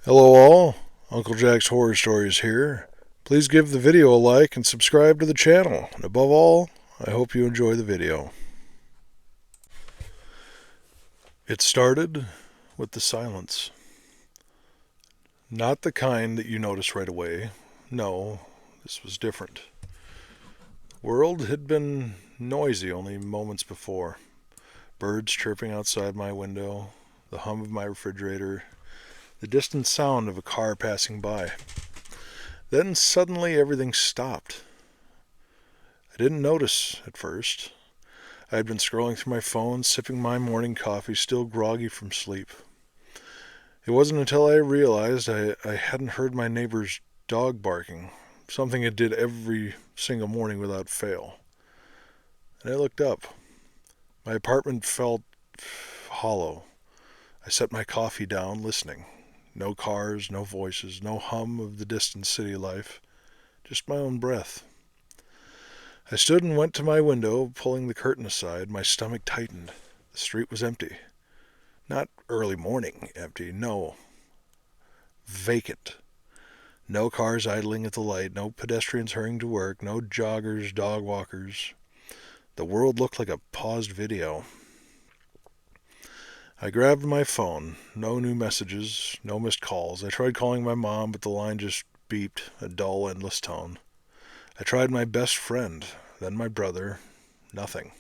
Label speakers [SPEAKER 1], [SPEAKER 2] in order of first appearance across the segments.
[SPEAKER 1] Hello all, Uncle Jack's Horror Stories here. Please give the video a like and subscribe to the channel. And above all, I hope you enjoy the video. It started with the silence. Not the kind that you notice right away. No, this was different. The world had been noisy only moments before. Birds chirping outside my window, the hum of my refrigerator, the distant sound of a car passing by. Then suddenly everything stopped. I didn't notice at first. I had been scrolling through my phone, sipping my morning coffee, still groggy from sleep. It wasn't until I realized I hadn't heard my neighbor's dog barking, something it did every single morning without fail. And I looked up. My apartment felt hollow. I set my coffee down, listening. No cars, no voices, no hum of the distant city life, just my own breath. I stood and went to my window, pulling the curtain aside. My stomach tightened. The street was empty. Not early morning empty, no. Vacant. No cars idling at the light, no pedestrians hurrying to work, no joggers, dog walkers. The world looked like a paused video. I grabbed my phone. No new messages, no missed calls. I tried calling my mom, but the line just beeped, a dull, endless tone. I tried my best friend, then my brother. Nothing.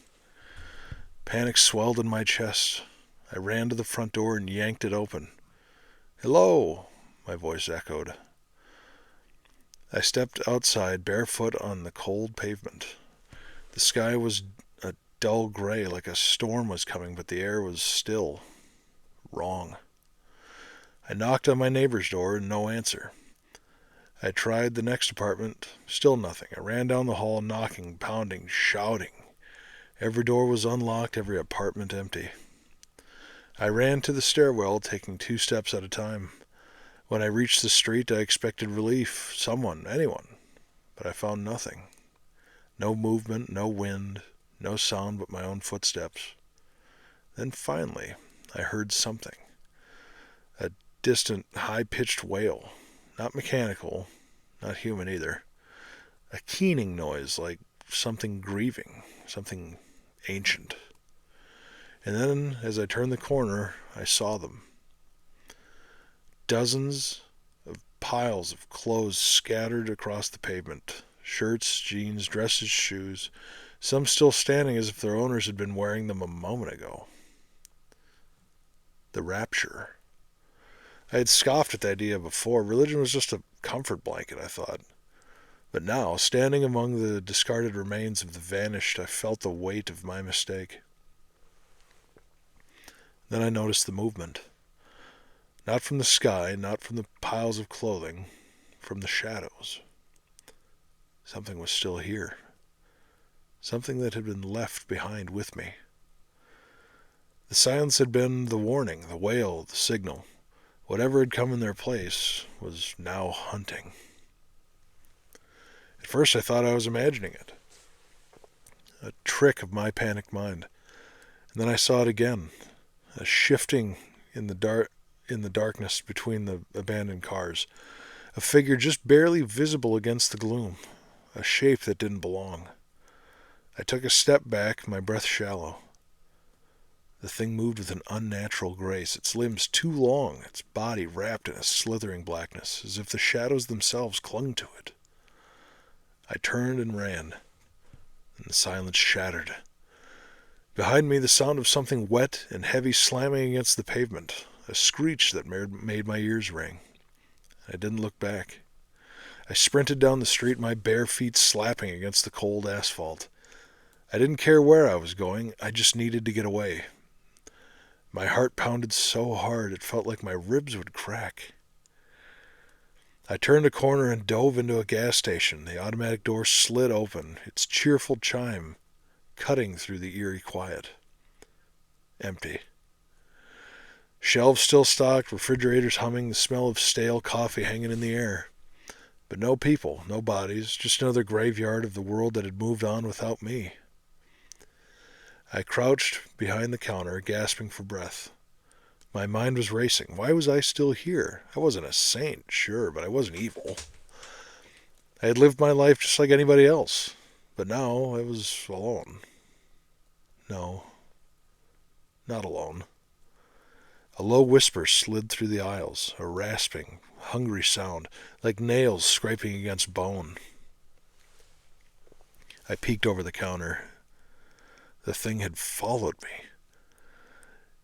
[SPEAKER 1] Panic swelled in my chest. I ran to the front door and yanked it open. "Hello," my voice echoed. I stepped outside, barefoot on the cold pavement. The sky was a dull gray, like a storm was coming, but the air was still. Wrong. I knocked on my neighbor's door, and no answer. I tried the next apartment, still nothing. I ran down the hall, knocking, pounding, shouting. Every door was unlocked, every apartment empty. I ran to the stairwell, taking 2 steps at a time. When I reached the street, I expected relief, someone, anyone, but I found nothing. No movement, no wind, no sound but my own footsteps. Then finally, I heard something. A distant, high-pitched wail. Not mechanical, not human either. A keening noise like something grieving, something ancient. And then, as I turned the corner, I saw them. Dozens of piles of clothes scattered across the pavement. Shirts, jeans, dresses, shoes, some still standing as if their owners had been wearing them a moment ago. The Rapture. I had scoffed at the idea before. Religion was just a comfort blanket, I thought. But now, standing among the discarded remains of the vanished, I felt the weight of my mistake. Then I noticed the movement. Not from the sky, not from the piles of clothing, from the shadows. Something was still here. Something that had been left behind with me. The silence had been the warning, the wail, the signal. Whatever had come in their place was now hunting. At first I thought I was imagining it. A trick of my panicked mind. And then I saw it again. A shifting in the darkness between the abandoned cars. A figure just barely visible against the gloom. A shape that didn't belong. I took a step back, my breath shallow. The thing moved with an unnatural grace, its limbs too long, its body wrapped in a slithering blackness, as if the shadows themselves clung to it. I turned and ran, and the silence shattered. Behind me, the sound of something wet and heavy slamming against the pavement, a screech that made my ears ring. I didn't look back. I sprinted down the street, my bare feet slapping against the cold asphalt. I didn't care where I was going, I just needed to get away. My heart pounded so hard it felt like my ribs would crack. I turned a corner and dove into a gas station. The automatic door slid open, its cheerful chime cutting through the eerie quiet. Empty. Shelves still stocked, refrigerators humming, the smell of stale coffee hanging in the air. But no people, no bodies, just another graveyard of the world that had moved on without me. I crouched behind the counter, gasping for breath. My mind was racing. Why was I still here? I wasn't a saint, sure, but I wasn't evil. I had lived my life just like anybody else. But now I was alone. No, not alone. A low whisper slid through the aisles, a rasping, hungry sound, like nails scraping against bone. I peeked over the counter. The thing had followed me.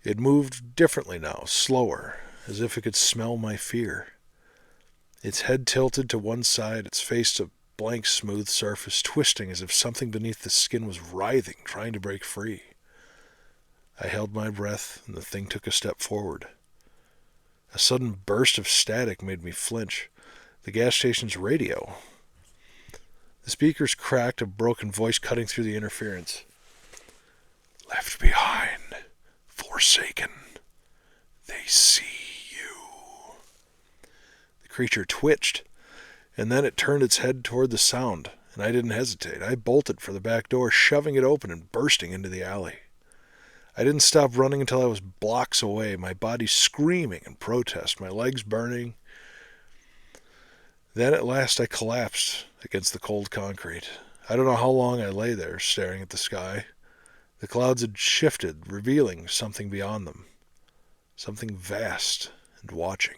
[SPEAKER 1] It moved differently now, slower, as if it could smell my fear. Its head tilted to one side, its face a blank smooth surface, twisting as if something beneath the skin was writhing, trying to break free. I held my breath, and the thing took a step forward. A sudden burst of static made me flinch. The gas station's radio. The speakers cracked, a broken voice cutting through the interference. Left behind, forsaken, they see you. The creature twitched, and then it turned its head toward the sound, and I didn't hesitate. I bolted for the back door, shoving it open and bursting into the alley. I didn't stop running until I was blocks away, my body screaming in protest, my legs burning. Then at last I collapsed against the cold concrete. I don't know how long I lay there, staring at the sky. The clouds had shifted, revealing something beyond them. Something vast and watching.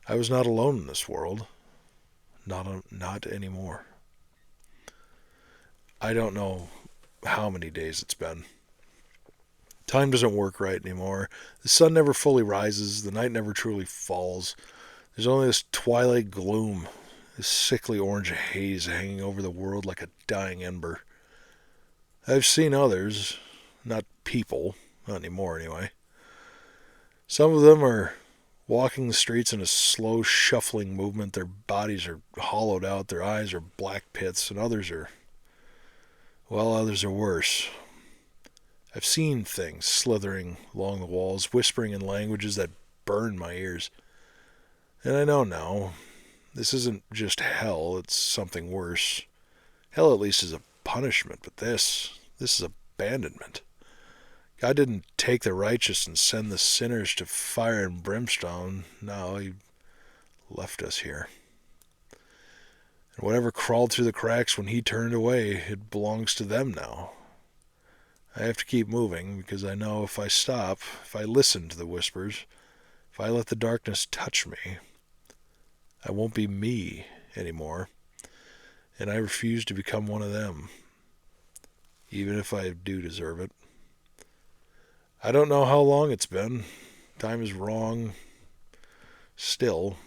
[SPEAKER 1] I was not alone in this world. Not anymore. I don't know how many days it's been. Time doesn't work right anymore. The sun never fully rises. The night never truly falls. There's only this twilight gloom, this sickly orange haze hanging over the world like a dying ember. I've seen others, not people, not anymore anyway. Some of them are walking the streets in a slow, shuffling movement. Their bodies are hollowed out, their eyes are black pits, and others are worse. I've seen things slithering along the walls, whispering in languages that burn my ears. And I know now, this isn't just hell, it's something worse. Hell at least is a punishment, but this is abandonment. God didn't take the righteous and send the sinners to fire and brimstone. No, he left us here. And whatever crawled through the cracks when he turned away, it belongs to them now. I have to keep moving because I know if I stop, if I listen to the whispers, if I let the darkness touch me, I won't be me anymore. And I refuse to become one of them, even if I do deserve it. I don't know how long it's been. Time is wrong. Still.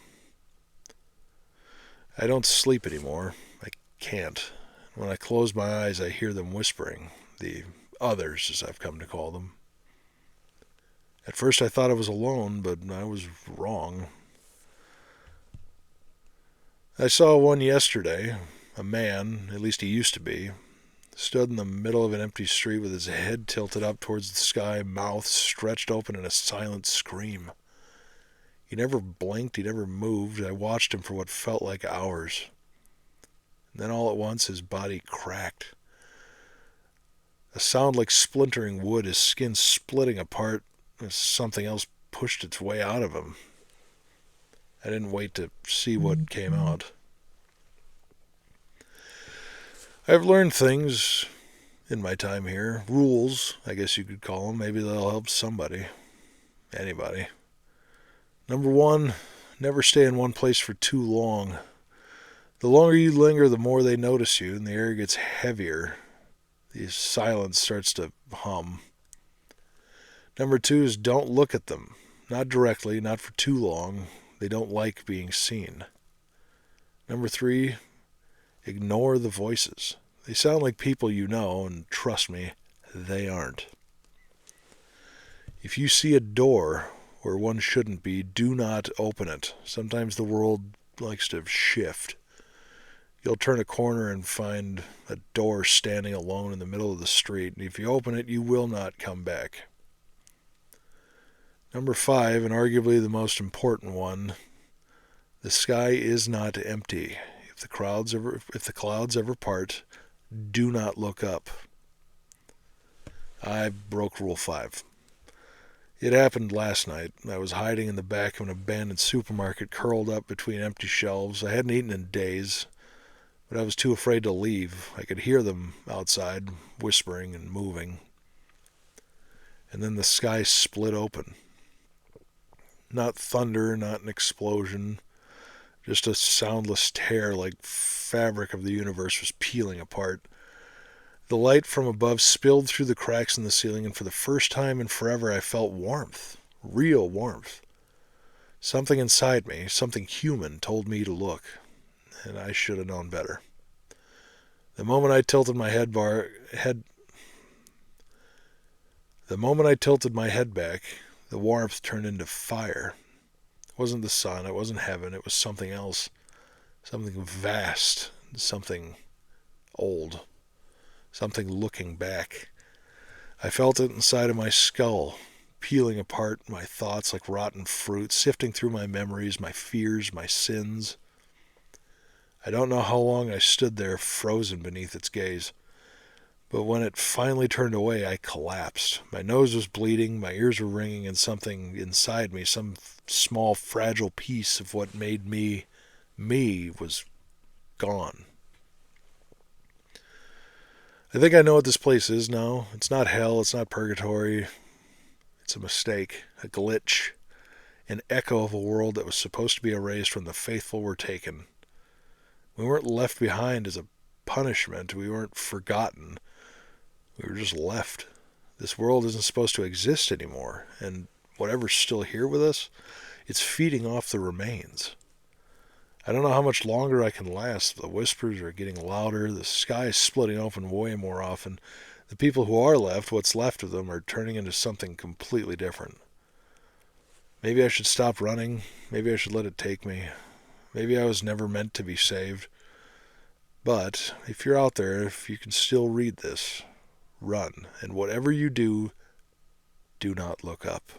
[SPEAKER 1] I don't sleep anymore. I can't. When I close my eyes, I hear them whispering. The others, as I've come to call them. At first I thought I was alone, but I was wrong. I saw one yesterday. A man, at least he used to be, stood in the middle of an empty street with his head tilted up towards the sky, mouth stretched open in a silent scream. He never blinked, he never moved. I watched him for what felt like hours. And then all at once his body cracked. A sound like splintering wood, his skin splitting apart as something else pushed its way out of him. I didn't wait to see what came out. I've learned things in my time here. Rules, I guess you could call them. Maybe they'll help somebody. Anybody. Number one, never stay in one place for too long. The longer you linger, the more they notice you, and the air gets heavier. The silence starts to hum. Number two is don't look at them. Not directly, not for too long. They don't like being seen. Number three, ignore the voices. They sound like people you know, and trust me, they aren't. If you see a door where one shouldn't be, do not open it. Sometimes the world likes to shift. You'll turn a corner and find a door standing alone in the middle of the street, and if you open it, you will not come back. Number five, and arguably the most important one, the sky is not empty. If the clouds ever part, do not look up. I broke Rule 5. It happened last night. I was hiding in the back of an abandoned supermarket, curled up between empty shelves. I hadn't eaten in days, but I was too afraid to leave. I could hear them outside, whispering and moving. And then the sky split open. Not thunder, not an explosion, just a soundless tear like fabric of the universe was peeling apart. The light from above spilled through the cracks in the ceiling, and for the first time in forever I felt warmth. Real warmth. Something inside me, something human, told me to look, and I should have known better. The moment I tilted my head back, the warmth turned into fire. It wasn't the sun, it wasn't heaven, it was something else. Something vast, something old, something looking back. I felt it inside of my skull, peeling apart my thoughts like rotten fruit, sifting through my memories, my fears, my sins. I don't know how long I stood there, frozen beneath its gaze. But when it finally turned away, I collapsed. My nose was bleeding, my ears were ringing, and something inside me, some small, fragile piece of what made me, was gone. I think I know what this place is now. It's not hell, it's not purgatory. It's a mistake, a glitch, an echo of a world that was supposed to be erased when the faithful were taken. We weren't left behind as a punishment. We weren't forgotten. We were just left. This world isn't supposed to exist anymore, and whatever's still here with us, it's feeding off the remains. I don't know how much longer I can last. The whispers are getting louder. The sky is splitting open way more often. The people who are left, what's left of them, are turning into something completely different. Maybe I should stop running. Maybe I should let it take me. Maybe I was never meant to be saved. But if you're out there, if you can still read this, run. And whatever you do, do not look up.